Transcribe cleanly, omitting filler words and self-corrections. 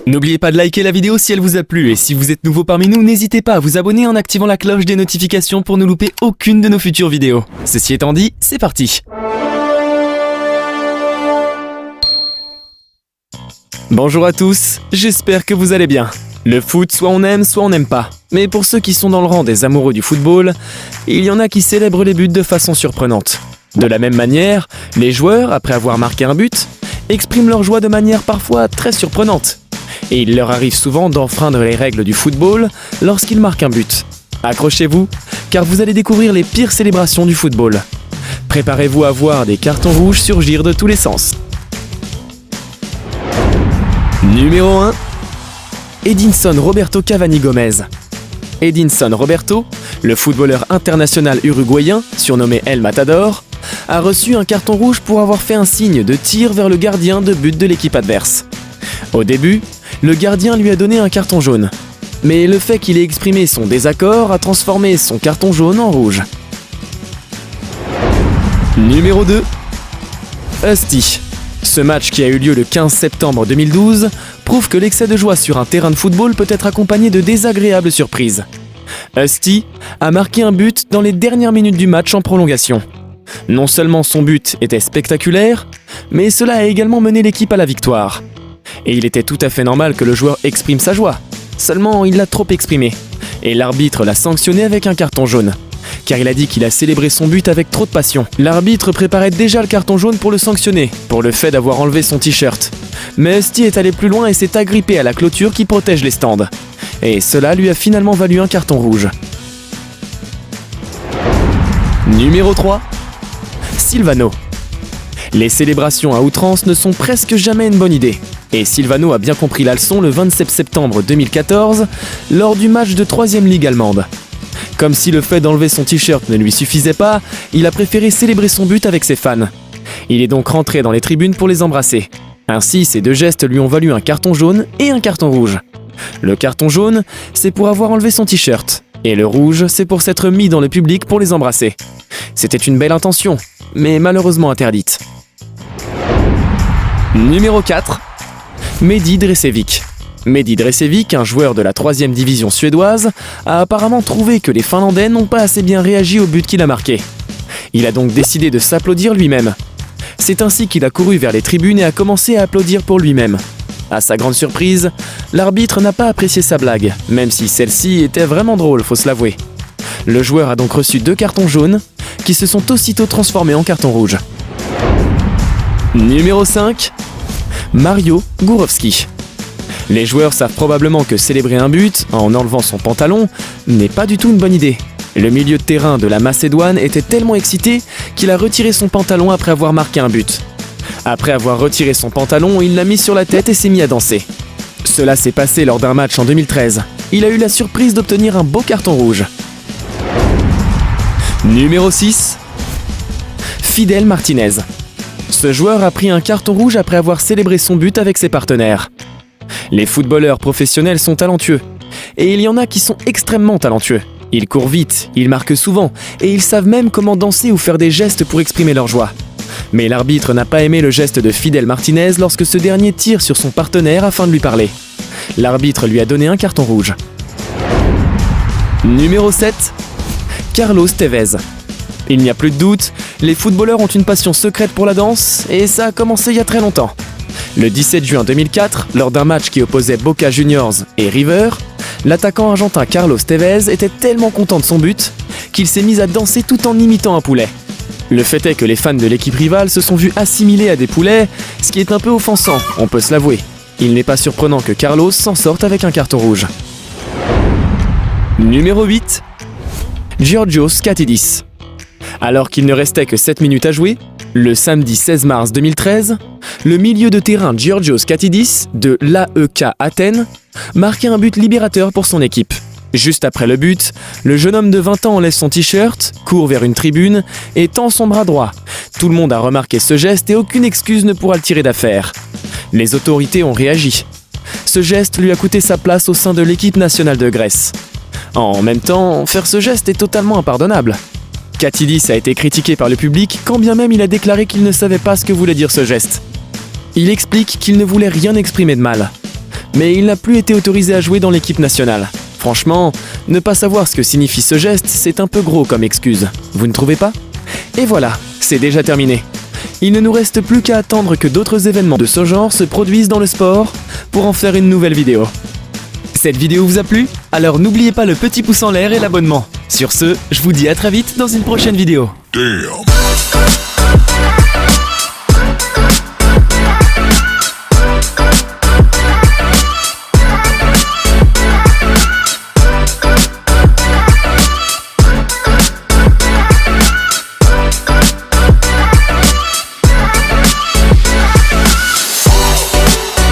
N'oubliez pas de liker la vidéo si elle vous a plu et si vous êtes nouveau parmi nous, n'hésitez pas à vous abonner en activant la cloche des notifications pour ne louper aucune de nos futures vidéos. Ceci étant dit, c'est parti. Bonjour à tous, j'espère que vous allez bien. Le foot, soit on n'aime pas. Mais pour ceux qui sont dans le rang des amoureux du football, il y en a qui célèbrent les buts de façon surprenante. De la même manière, les joueurs, après avoir marqué un but, expriment leur joie de manière parfois très surprenante. Et il leur arrive souvent d'enfreindre les règles du football lorsqu'ils marquent un but. Accrochez-vous, car vous allez découvrir les pires célébrations du football. Préparez-vous à voir des cartons rouges surgir de tous les sens. Numéro 1. Edinson Roberto Cavani Gomez. Edinson Roberto, le footballeur international uruguayen, surnommé El Matador, a reçu un carton rouge pour avoir fait un signe de tir vers le gardien de but de l'équipe adverse. Au début, le gardien lui a donné un carton jaune. Mais le fait qu'il ait exprimé son désaccord a transformé son carton jaune en rouge. Numéro 2. Asti. Ce match qui a eu lieu le 15 septembre 2012 prouve que l'excès de joie sur un terrain de football peut être accompagné de désagréables surprises. Asti a marqué un but dans les dernières minutes du match en prolongation. Non seulement son but était spectaculaire, mais cela a également mené l'équipe à la victoire. Et il était tout à fait normal que le joueur exprime sa joie. Seulement, il l'a trop exprimé. Et l'arbitre l'a sanctionné avec un carton jaune. Car il a dit qu'il a célébré son but avec trop de passion. L'arbitre préparait déjà le carton jaune pour le sanctionner, pour le fait d'avoir enlevé son t-shirt. Mais Asti est allé plus loin et s'est agrippé à la clôture qui protège les stands. Et cela lui a finalement valu un carton rouge. Numéro 3. Silvano. Les célébrations à outrance ne sont presque jamais une bonne idée. Et Silvano a bien compris la leçon le 27 septembre 2014 lors du match de 3e Ligue allemande. Comme si le fait d'enlever son t-shirt ne lui suffisait pas, il a préféré célébrer son but avec ses fans. Il est donc rentré dans les tribunes pour les embrasser. Ainsi, ces deux gestes lui ont valu un carton jaune et un carton rouge. Le carton jaune, c'est pour avoir enlevé son t-shirt. Et le rouge, c'est pour s'être mis dans le public pour les embrasser. C'était une belle intention, mais malheureusement interdite. Numéro 4. Mehdi Drecevik. Mehdi Drecevik, un joueur de la 3e division suédoise, a apparemment trouvé que les Finlandais n'ont pas assez bien réagi au but qu'il a marqué. Il a donc décidé de s'applaudir lui-même. C'est ainsi qu'il a couru vers les tribunes et a commencé à applaudir pour lui-même. À sa grande surprise, l'arbitre n'a pas apprécié sa blague, même si celle-ci était vraiment drôle, faut se l'avouer. Le joueur a donc reçu 2 cartons jaunes, qui se sont aussitôt transformés en cartons rouges. Numéro 5. Mario Gourovski. Les joueurs savent probablement que célébrer un but en enlevant son pantalon n'est pas du tout une bonne idée. Le milieu de terrain de la Macédoine était tellement excité qu'il a retiré son pantalon après avoir marqué un but. Après avoir retiré son pantalon, il l'a mis sur la tête et s'est mis à danser. Cela s'est passé lors d'un match en 2013. Il a eu la surprise d'obtenir un beau carton rouge. Numéro 6. Fidel Martinez. Ce joueur a pris un carton rouge après avoir célébré son but avec ses partenaires. Les footballeurs professionnels sont talentueux. Et il y en a qui sont extrêmement talentueux. Ils courent vite, ils marquent souvent, et ils savent même comment danser ou faire des gestes pour exprimer leur joie. Mais l'arbitre n'a pas aimé le geste de Fidel Martinez lorsque ce dernier tire sur son partenaire afin de lui parler. L'arbitre lui a donné un carton rouge. Numéro 7. Carlos Tevez. Il n'y a plus de doute, les footballeurs ont une passion secrète pour la danse, et ça a commencé il y a très longtemps. Le 17 juin 2004, lors d'un match qui opposait Boca Juniors et River, l'attaquant argentin Carlos Tevez était tellement content de son but qu'il s'est mis à danser tout en imitant un poulet. Le fait est que les fans de l'équipe rivale se sont vus assimilés à des poulets, ce qui est un peu offensant, on peut se l'avouer. Il n'est pas surprenant que Carlos s'en sorte avec un carton rouge. Numéro 8. Georgios Katidis. Alors qu'il ne restait que 7 minutes à jouer, le samedi 16 mars 2013, le milieu de terrain Georgios Katidis de l'AEK Athènes marquait un but libérateur pour son équipe. Juste après le but, le jeune homme de 20 ans enlève son t-shirt, court vers une tribune et tend son bras droit. Tout le monde a remarqué ce geste et aucune excuse ne pourra le tirer d'affaire. Les autorités ont réagi. Ce geste lui a coûté sa place au sein de l'équipe nationale de Grèce. En même temps, faire ce geste est totalement impardonnable. Katidis a été critiqué par le public quand bien même il a déclaré qu'il ne savait pas ce que voulait dire ce geste. Il explique qu'il ne voulait rien exprimer de mal. mais il n'a plus été autorisé à jouer dans l'équipe nationale. Franchement, ne pas savoir ce que signifie ce geste, c'est un peu gros comme excuse. Vous ne trouvez pas? Et voilà, c'est déjà terminé. Il ne nous reste plus qu'à attendre que d'autres événements de ce genre se produisent dans le sport pour en faire une nouvelle vidéo. Cette vidéo vous a plu? Alors n'oubliez pas le petit pouce en l'air et l'abonnement. Sur ce, je vous dis à très vite dans une prochaine vidéo. Damn.